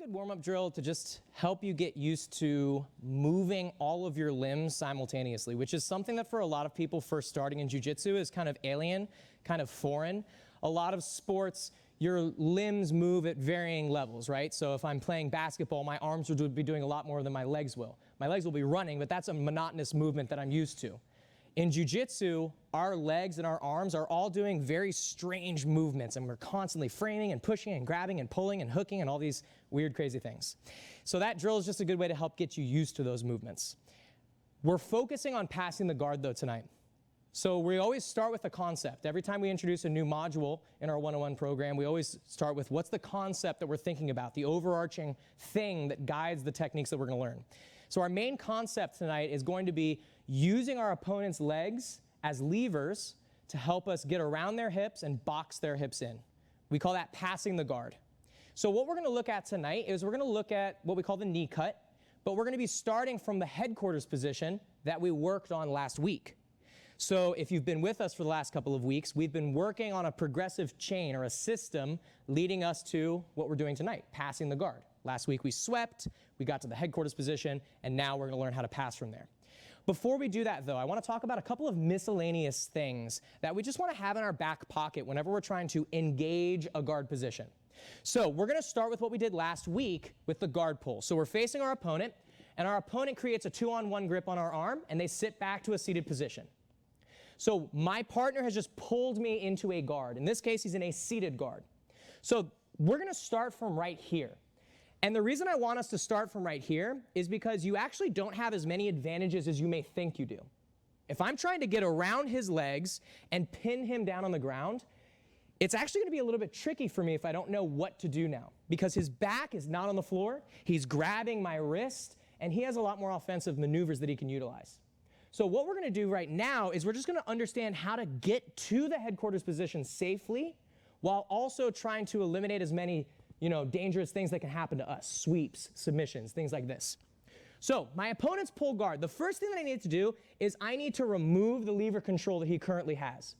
good warm-up drill to just help you get used to moving all of your limbs simultaneously, which is something that for a lot of people first starting in jiu-jitsu is kind of alien, kind of foreign. A lot of sports, your limbs move at varying levels, right? So if I'm playing basketball, my arms would be doing a lot more than my legs will. My legs will be running, but that's a monotonous movement that I'm used to. In jiu-jitsu, our legs and our arms are all doing very strange movements, and we're constantly framing and pushing and grabbing and pulling and hooking and all these weird, crazy things. So that drill is just a good way to help get you used to those movements. We're focusing on passing the guard, though, tonight. So we always start with a concept. Every time we introduce a new module in our 101 program, we always start with what's the concept that we're thinking about, the overarching thing that guides the techniques that we're going to learn. So our main concept tonight is going to be using our opponent's legs as levers to help us get around their hips and box their hips in. We call that passing the guard. So what we're going to look at tonight is we're going to look at what we call the knee cut, but we're going to be starting from the headquarters position that we worked on last week. So if you've been with us for the last couple of weeks, we've been working on a progressive chain or a system leading us to what we're doing tonight, passing the guard. Last week we swept, we got to the headquarters position, and now we're going to learn how to pass from there. Before we do that, though, I want to talk about a couple of miscellaneous things that we just want to have in our back pocket whenever we're trying to engage a guard position. So we're going to start with what we did last week with the guard pull. So we're facing our opponent, and our opponent creates a 2-on-1 grip on our arm, and they sit back to a seated position. So my partner has just pulled me into a guard. In this case, he's in a seated guard. So we're going to start from right here. And the reason I want us to start from right here is because you actually don't have as many advantages as you may think you do. If I'm trying to get around his legs and pin him down on the ground, it's actually going to be a little bit tricky for me if I don't know what to do now, because his back is not on the floor, he's grabbing my wrist, and he has a lot more offensive maneuvers that he can utilize. So what we're going to do right now is we're just going to understand how to get to the headquarters position safely while also trying to eliminate as many dangerous things that can happen to us, sweeps, submissions, things like this. So my opponent's pull guard, the first thing that I need to do is I need to remove the lever control that he currently has.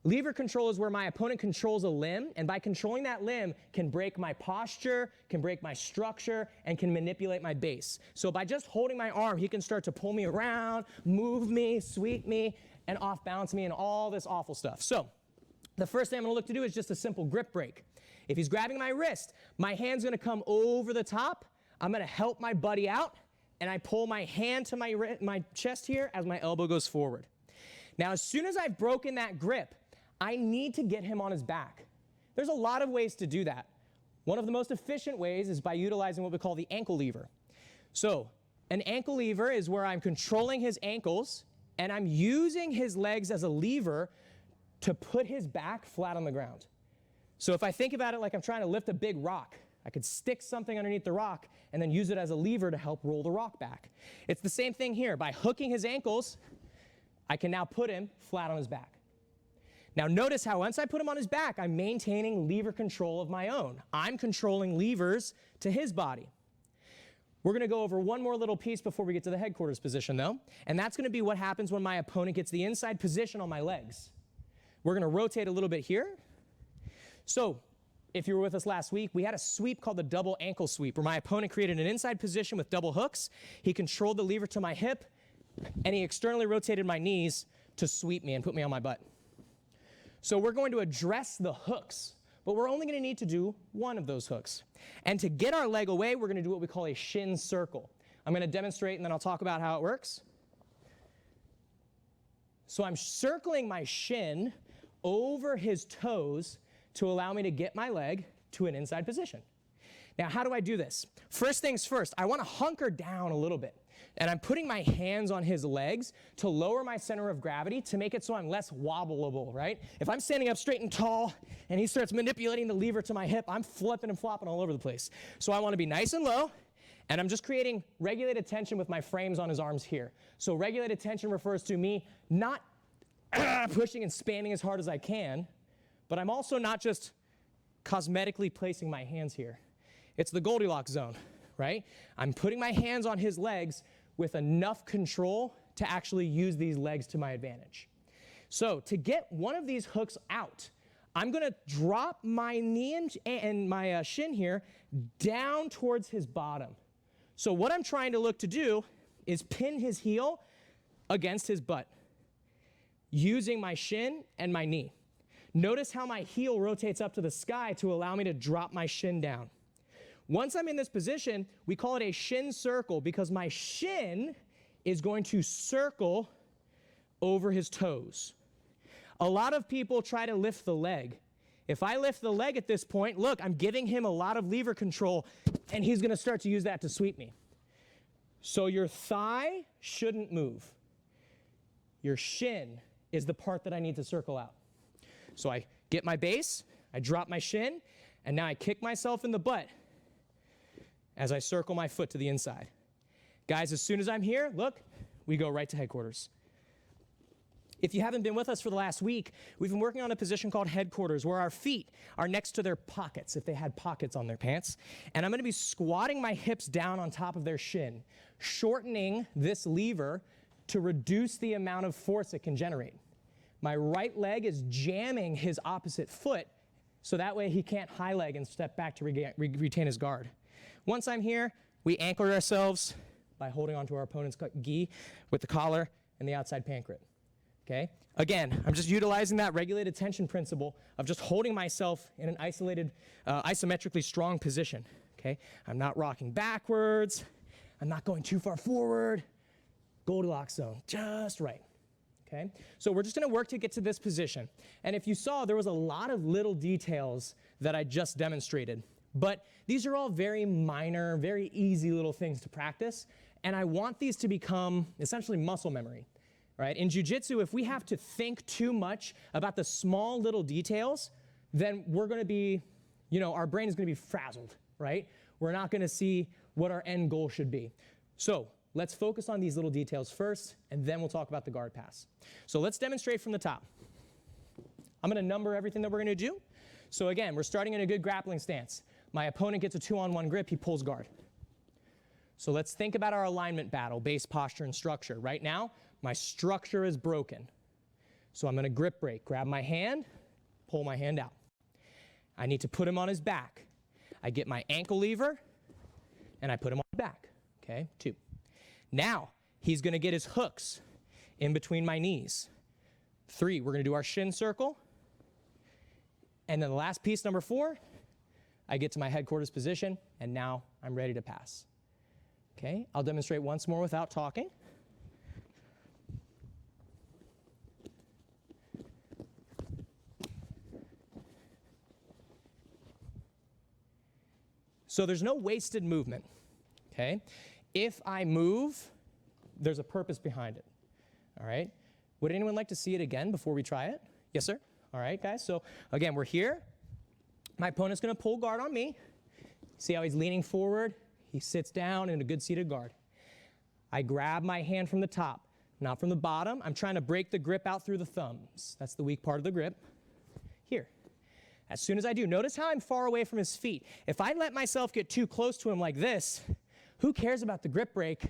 Lever control is where my opponent controls a limb, and by controlling that limb can break my posture, can break my structure, and can manipulate my base. So by just holding my arm, he can start to pull me around, move me, sweep me, and off balance me and all this awful stuff. So the first thing I'm going to look to do is just a simple grip break. If he's grabbing my wrist, my hand's going to come over the top. I'm going to help my buddy out, and I pull my hand to my chest here as my elbow goes forward. Now, as soon as I've broken that grip, I need to get him on his back. There's a lot of ways to do that. One of the most efficient ways is by utilizing what we call the ankle lever. So an ankle lever is where I'm controlling his ankles, and I'm using his legs as a lever to put his back flat on the ground. So if I think about it like I'm trying to lift a big rock, I could stick something underneath the rock and then use it as a lever to help roll the rock back. It's the same thing here. By hooking his ankles, I can now put him flat on his back. Now notice how once I put him on his back, I'm maintaining lever control of my own. I'm controlling levers to his body. We're going to go over one more little piece before we get to the headquarters position, though, and that's going to be what happens when my opponent gets the inside position on my legs. We're going to rotate a little bit here. So if you were with us last week, we had a sweep called the double ankle sweep, where my opponent created an inside position with double hooks. He controlled the lever to my hip, and he externally rotated my knees to sweep me and put me on my butt. So we're going to address the hooks, but we're only going to need to do one of those hooks. And to get our leg away, we're going to do what we call a shin circle. I'm going to demonstrate, and then I'll talk about how it works. So I'm circling my shin over his toes to allow me to get my leg to an inside position. Now, how do I do this? First things first, I want to hunker down a little bit. And I'm putting my hands on his legs to lower my center of gravity to make it so I'm less wobbleable, right? If I'm standing up straight and tall and he starts manipulating the lever to my hip, I'm flipping and flopping all over the place. So I want to be nice and low, and I'm just creating regulated tension with my frames on his arms here. So regulated tension refers to me not pushing and spanning as hard as I can, but I'm also not just cosmetically placing my hands here. It's the Goldilocks zone, right? I'm putting my hands on his legs with enough control to actually use these legs to my advantage. So to get one of these hooks out, I'm gonna drop my knee and my shin here down towards his bottom. So what I'm trying to look to do is pin his heel against his butt using my shin and my knee. Notice how my heel rotates up to the sky to allow me to drop my shin down. Once I'm in this position, we call it a shin circle because my shin is going to circle over his toes. A lot of people try to lift the leg. If I lift the leg at this point, look, I'm giving him a lot of lever control, and he's gonna start to use that to sweep me. So your thigh shouldn't move. Your shin is the part that I need to circle out. So I get my base, I drop my shin, and now I kick myself in the butt as I circle my foot to the inside. Guys, as soon as I'm here, look, we go right to headquarters. If you haven't been with us for the last week, we've been working on a position called headquarters where our feet are next to their pockets, if they had pockets on their pants. And I'm gonna be squatting my hips down on top of their shin, shortening this lever to reduce the amount of force it can generate. My right leg is jamming his opposite foot, so that way he can't high leg and step back to retain his guard. Once I'm here, we anchor ourselves by holding onto our opponent's gi with the collar and the outside pant grip. Okay? Again, I'm just utilizing that regulated tension principle of just holding myself in an isolated, isometrically strong position. Okay? I'm not rocking backwards. I'm not going too far forward. Goldilocks zone, just right. Okay? So we're just gonna work to get to this position. And if you saw, there was a lot of little details that I just demonstrated. But these are all very minor, very easy little things to practice. And I want these to become essentially muscle memory. Right? In jiu-jitsu, if we have to think too much about the small little details, then we're gonna be, our brain is gonna be frazzled, right? We're not gonna see what our end goal should be. So let's focus on these little details first, and then we'll talk about the guard pass. So let's demonstrate from the top. I'm gonna number everything that we're gonna do. So again, we're starting in a good grappling stance. My opponent gets a 2-on-1 grip, he pulls guard. So let's think about our alignment battle, base, posture, and structure. Right now, my structure is broken. So I'm gonna grip break, grab my hand, pull my hand out. I need to put him on his back. I get my ankle lever, and I put him on his back, okay, 2. Now, he's gonna get his hooks in between my knees. 3, we're gonna do our shin circle. And then the last piece, number 4, I get to my headquarters position, and now I'm ready to pass. Okay, I'll demonstrate once more without talking. So there's no wasted movement, okay? If I move, there's a purpose behind it, all right? Would anyone like to see it again before we try it? Yes, sir? All right, guys, so again, we're here. My opponent's gonna pull guard on me. See how he's leaning forward? He sits down in a good seated guard. I grab my hand from the top, not from the bottom. I'm trying to break the grip out through the thumbs. That's the weak part of the grip. Here. As soon as I do, notice how I'm far away from his feet. If I let myself get too close to him like this, who cares about the grip break?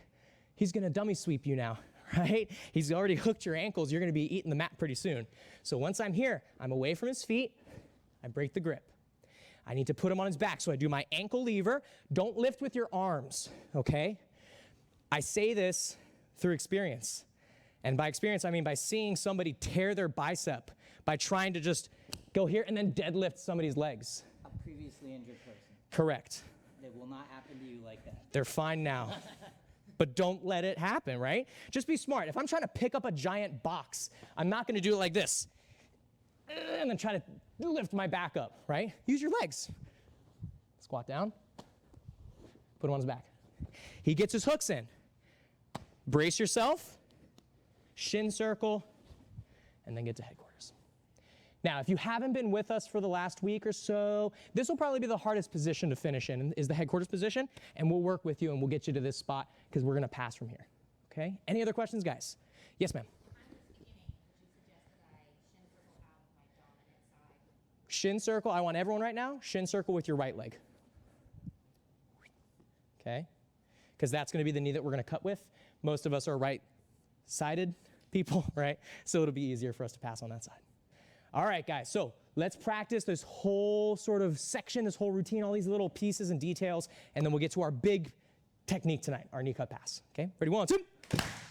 He's gonna dummy sweep you now, right? He's already hooked your ankles. You're gonna be eating the mat pretty soon. So once I'm here, I'm away from his feet, I break the grip. I need to put him on his back, so I do my ankle lever. Don't lift with your arms, okay? I say this through experience. And by experience, I mean by seeing somebody tear their bicep by trying to just go here and then deadlift somebody's legs. A previously injured person. Correct. It will not happen to you like that. They're fine now. But don't let it happen, right? Just be smart. If I'm trying to pick up a giant box, I'm not gonna do it like this. And then try to lift my back up, right? Use your legs. Squat down, put him on his back. He gets his hooks in. Brace yourself, shin circle, and then get to headquarters. Now, if you haven't been with us for the last week or so, this will probably be the hardest position to finish in, is the headquarters position, and we'll work with you and we'll get you to this spot because we're gonna pass from here, okay? Any other questions, guys? Yes, ma'am. Shin circle, I want everyone right now, shin circle with your right leg. Okay? Because that's gonna be the knee that we're gonna cut with. Most of us are right-sided people, right? So it'll be easier for us to pass on that side. All right, guys, so let's practice this whole sort of section, this whole routine, all these little pieces and details, and then we'll get to our big technique tonight, our knee cut pass. Okay, ready, 1, 2,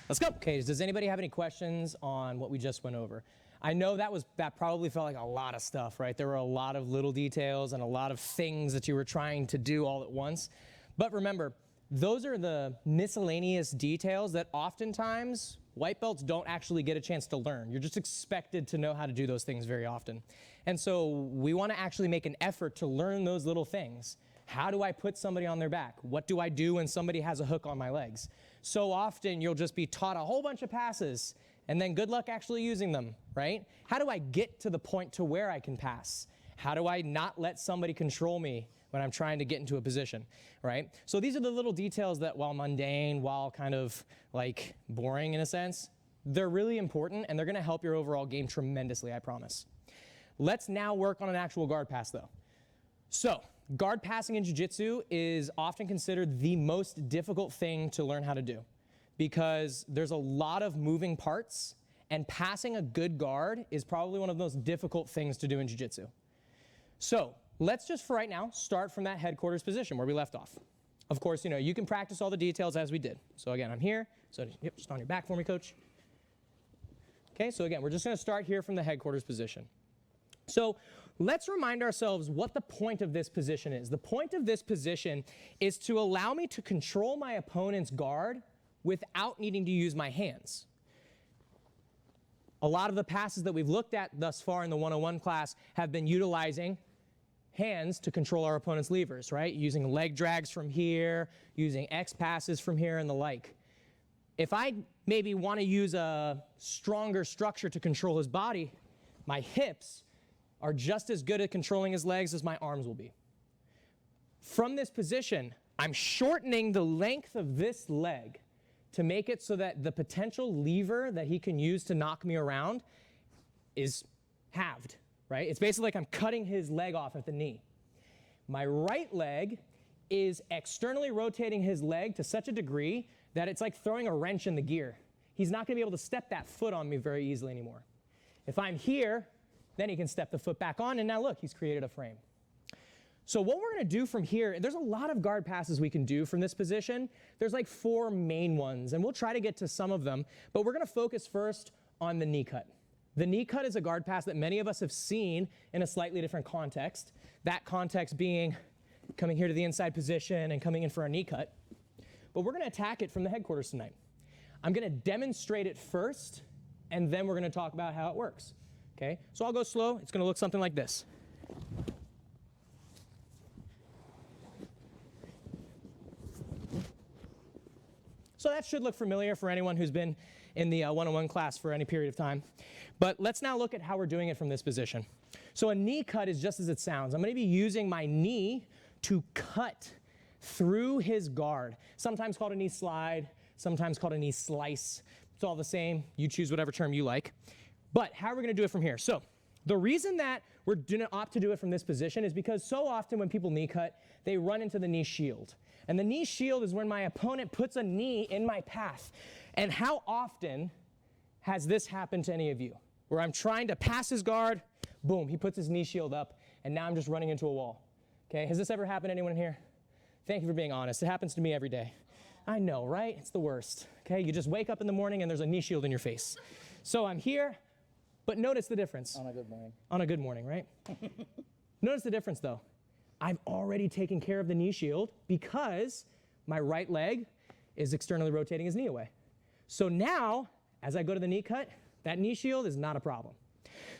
let's go. Okay, does anybody have any questions on what we just went over? I know that probably felt like a lot of stuff, right? There were a lot of little details and a lot of things that you were trying to do all at once. But remember, those are the miscellaneous details that oftentimes white belts don't actually get a chance to learn. You're just expected to know how to do those things very often. And so we want to actually make an effort to learn those little things. How do I put somebody on their back? What do I do when somebody has a hook on my legs? So often you'll just be taught a whole bunch of passes and then good luck actually using them, right? How do I get to the point to where I can pass? How do I not let somebody control me when I'm trying to get into a position, right? So these are the little details that, while mundane, while kind of like boring in a sense, they're really important and they're gonna help your overall game tremendously, I promise. Let's now work on an actual guard pass though. So guard passing in jiu-jitsu is often considered the most difficult thing to learn how to do because there's a lot of moving parts, and passing a good guard is probably one of the most difficult things to do in jiu-jitsu. So let's just for right now start from that headquarters position where we left off. Of course, you know, you can practice all the details as we did. So again, I'm here. So yep, just on your back for me, coach. Okay, so again, we're just gonna start here from the headquarters position. So let's remind ourselves what the point of this position is. The point of this position is to allow me to control my opponent's guard without needing to use my hands. A lot of the passes that we've looked at thus far in the 101 class have been utilizing hands to control our opponent's levers, right? Using leg drags from here, using X passes from here, and the like. If I maybe want to use a stronger structure to control his body, my hips are just as good at controlling his legs as my arms will be. From this position, I'm shortening the length of this leg to make it so that the potential lever that he can use to knock me around is halved, right? It's basically like I'm cutting his leg off at the knee. My right leg is externally rotating his leg to such a degree that it's like throwing a wrench in the gear. He's not gonna be able to step that foot on me very easily anymore. If I'm here, then he can step the foot back on, and now look, he's created a frame. So what we're gonna do from here, there's a lot of guard passes we can do from this position. There's like 4 main ones, and we'll try to get to some of them, but we're gonna focus first on the knee cut. The knee cut is a guard pass that many of us have seen in a slightly different context. That context being coming here to the inside position and coming in for our knee cut. But we're gonna attack it from the headquarters tonight. I'm gonna demonstrate it first, and then we're gonna talk about how it works. Okay, so I'll go slow. It's gonna look something like this. So that should look familiar for anyone who's been in the 101 class for any period of time. But let's now look at how we're doing it from this position. So a knee cut is just as it sounds. I'm gonna be using my knee to cut through his guard, sometimes called a knee slide, sometimes called a knee slice. It's all the same. You choose whatever term you like. But how are we gonna do it from here? So the reason that we're gonna opt to do it from this position is because so often when people knee cut, they run into the knee shield. And the knee shield is when my opponent puts a knee in my path. And how often has this happened to any of you? Where I'm trying to pass his guard, boom, he puts his knee shield up, and now I'm just running into a wall. Okay, has this ever happened to anyone in here? Thank you for being honest. It happens to me every day. I know, right? It's the worst. Okay, you just wake up in the morning and there's a knee shield in your face. So I'm here, but notice the difference. On a good morning. On a good morning, right? Notice the difference though. I've already taken care of the knee shield because my right leg is externally rotating his knee away. So now, as I go to the knee cut, that knee shield is not a problem.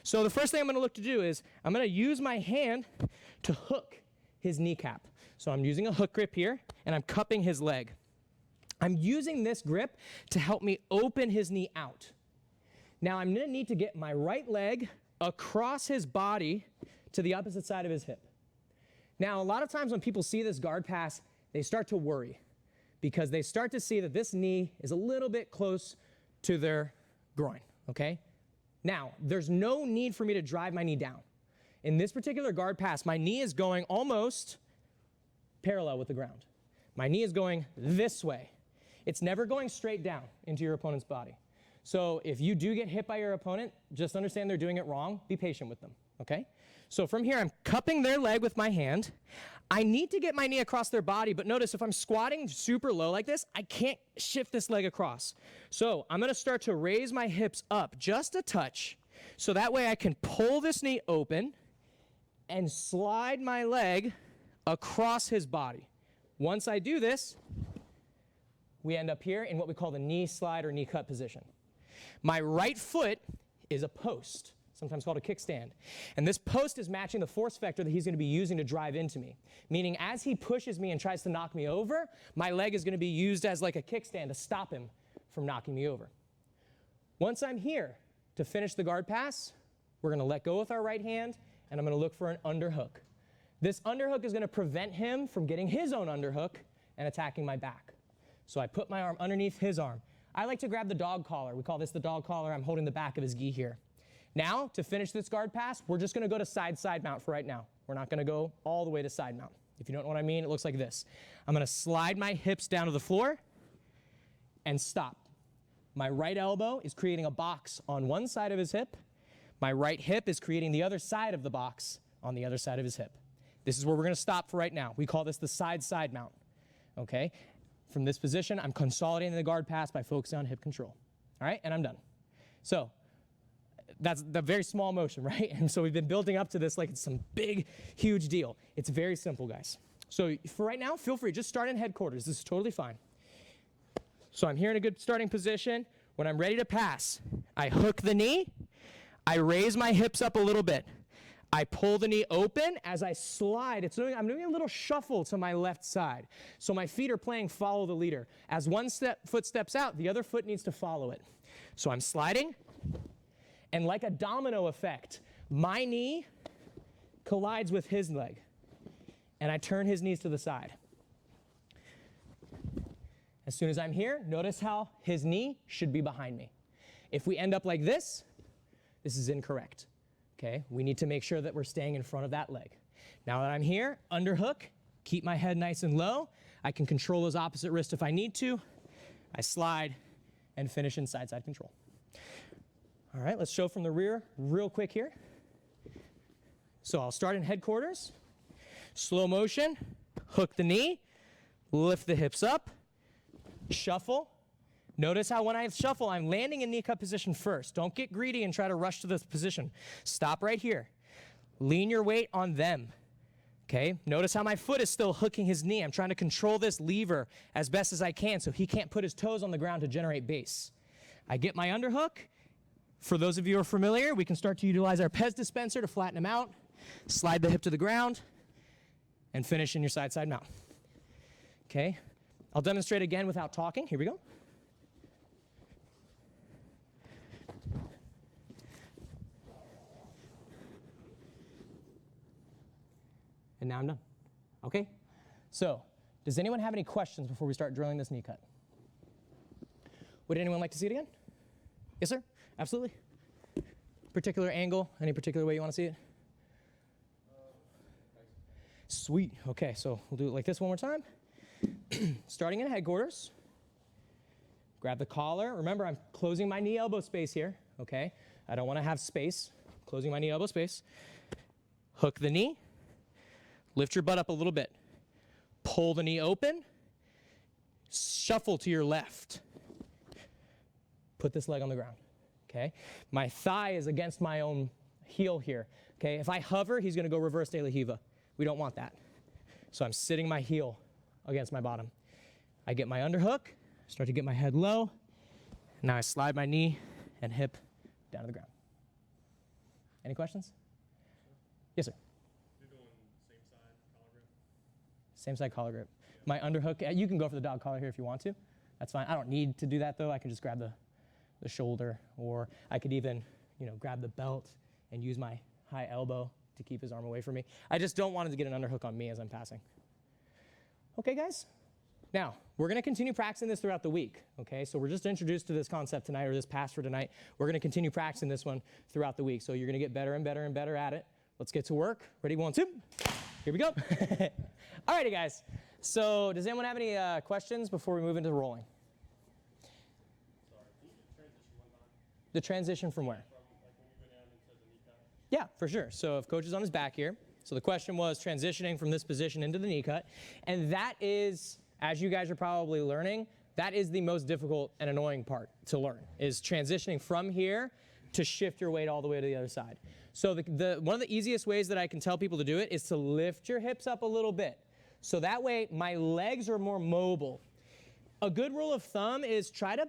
So the first thing I'm gonna look to do is I'm gonna use my hand to hook his kneecap. So I'm using a hook grip here and I'm cupping his leg. I'm using this grip to help me open his knee out. Now I'm gonna need to get my right leg across his body to the opposite side of his hip. Now, a lot of times when people see this guard pass, they start to worry because they start to see that this knee is a little bit close to their groin, okay? Now, there's no need for me to drive my knee down. In this particular guard pass, my knee is going almost parallel with the ground. My knee is going this way. It's never going straight down into your opponent's body. So if you do get hit by your opponent, just understand they're doing it wrong. Be patient with them, okay? So from here, I'm cupping their leg with my hand. I need to get my knee across their body, but notice if I'm squatting super low like this, I can't shift this leg across. So I'm gonna start to raise my hips up just a touch, so that way I can pull this knee open and slide my leg across his body. Once I do this, we end up here in what we call the knee slide or knee cut position. My right foot is a post, sometimes called a kickstand. And this post is matching the force vector that he's going to be using to drive into me. Meaning as he pushes me and tries to knock me over, my leg is going to be used as like a kickstand to stop him from knocking me over. Once I'm here to finish the guard pass, we're going to let go with our right hand, and I'm going to look for an underhook. This underhook is going to prevent him from getting his own underhook and attacking my back. So I put my arm underneath his arm. I like to grab the dog collar. We call this the dog collar. I'm holding the back of his gi here. Now, to finish this guard pass, we're just going to go to side mount for right now. We're not going to go all the way to side mount. If you don't know what I mean, it looks like this. I'm going to slide my hips down to the floor and stop. My right elbow is creating a box on one side of his hip. My right hip is creating the other side of the box on the other side of his hip. This is where we're going to stop for right now. We call this the side mount. Okay? From this position, I'm consolidating the guard pass by focusing on hip control. All right? And I'm done. So that's the very small motion, right? And so we've been building up to this like it's some big, huge deal. It's very simple, guys. So for right now, feel free. Just start in headquarters. This is totally fine. So I'm here in a good starting position. When I'm ready to pass, I hook the knee. I raise my hips up a little bit. I pull the knee open. As I slide, I'm doing a little shuffle to my left side. So my feet are playing follow the leader. As one foot steps out, the other foot needs to follow it. So I'm sliding, and like a domino effect, my knee collides with his leg, and I turn his knees to the side. As soon as I'm here, notice how his knee should be behind me. If we end up like this is incorrect. Okay, we need to make sure that we're staying in front of that leg. Now that I'm here, underhook, keep my head nice and low. I can control those opposite wrists if I need to. I slide and finish in side control. All right, let's show from the rear real quick here. So I'll start in headquarters. Slow motion, hook the knee, lift the hips up, shuffle. Notice how when I shuffle, I'm landing in knee cut position first. Don't get greedy and try to rush to this position. Stop right here. Lean your weight on them. Okay? Notice how my foot is still hooking his knee. I'm trying to control this lever as best as I can so he can't put his toes on the ground to generate base. I get my underhook. For those of you who are familiar, we can start to utilize our Pez dispenser to flatten him out, slide the hip to the ground, and finish in your side mount. Okay? I'll demonstrate again without talking. Here we go. And now I'm done. Okay? So, does anyone have any questions before we start drilling this knee cut? Would anyone like to see it again? Yes, sir? Absolutely. Particular angle? Any particular way you want to see it? Sweet. Okay, so we'll do it like this one more time. Starting in headquarters. Grab the collar. Remember, I'm closing my knee-elbow space here. Okay? I don't want to have space. Closing my knee-elbow space. Hook the knee. Lift your butt up a little bit. Pull the knee open. Shuffle to your left. Put this leg on the ground. Okay? My thigh is against my own heel here. Okay? If I hover, he's going to go reverse de la Hiva. We don't want that. So I'm sitting my heel against my bottom. I get my underhook, start to get my head low. Now I slide my knee and hip down to the ground. Any questions? Yes, sir. You're doing same side collar grip? Same side collar grip. My underhook, you can go for the dog collar here if you want to. That's fine. I don't need to do that though. I can just grab the shoulder, or I could even, grab the belt and use my high elbow to keep his arm away from me. I just don't want him to get an underhook on me as I'm passing. Okay, guys? Now, we're going to continue practicing this throughout the week, okay? So we're just introduced to this concept tonight, or this pass for tonight. We're going to continue practicing this one throughout the week. So you're going to get better and better and better at it. Let's get to work. Ready? 1, 2. Here we go. All righty, guys. So does anyone have any questions before we move into rolling? Sorry, can you do the transition one time? The transition from where? From like when you go down into the knee cut? Yeah, for sure. So if coach is on his back here, so the question was transitioning from this position into the knee cut, and that is, as you guys are probably learning, that is the most difficult and annoying part to learn, is transitioning from here to shift your weight all the way to the other side. So one of the easiest ways that I can tell people to do it is to lift your hips up a little bit. So that way my legs are more mobile. A good rule of thumb is try to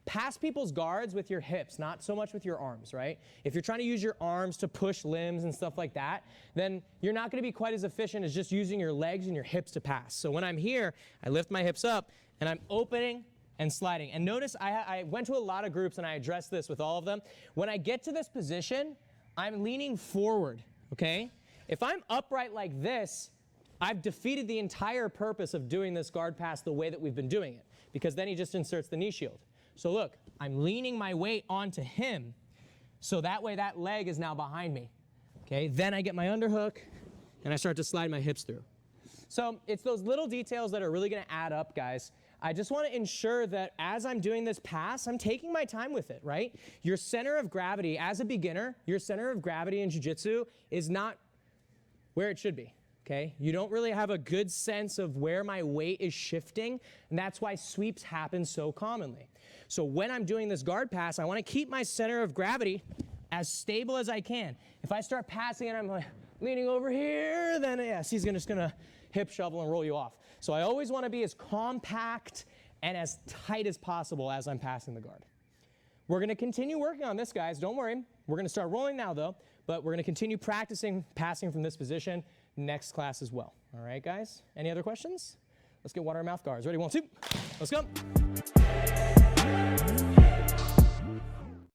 pass people's guards with your hips, not so much with your arms, right? If you're trying to use your arms to push limbs and stuff like that, then you're not gonna be quite as efficient as just using your legs and your hips to pass. So when I'm here, I lift my hips up and I'm opening and sliding. And notice I went to a lot of groups and I addressed this with all of them. When I get to this position, I'm leaning forward, okay? If I'm upright like this, I've defeated the entire purpose of doing this guard pass the way that we've been doing it, because then he just inserts the knee shield. So look, I'm leaning my weight onto him, so that way that leg is now behind me. Okay, then I get my underhook, and I start to slide my hips through. So it's those little details that are really gonna add up, guys. I just wanna ensure that as I'm doing this pass, I'm taking my time with it, right? Your center of gravity, as a beginner, your center of gravity in jiu-jitsu is not where it should be. Okay, you don't really have a good sense of where my weight is shifting, and that's why sweeps happen so commonly. So when I'm doing this guard pass, I want to keep my center of gravity as stable as I can. If I start passing and I'm like leaning over here, then yes, he's just gonna hip shovel and roll you off. So I always want to be as compact and as tight as possible as I'm passing the guard. We're gonna continue working on this, guys, don't worry. We're gonna start rolling now though, but we're gonna continue practicing passing from this position next class as well. All right, guys? Any other questions? Let's get water and mouth guards. Ready? 1, 2. Let's go.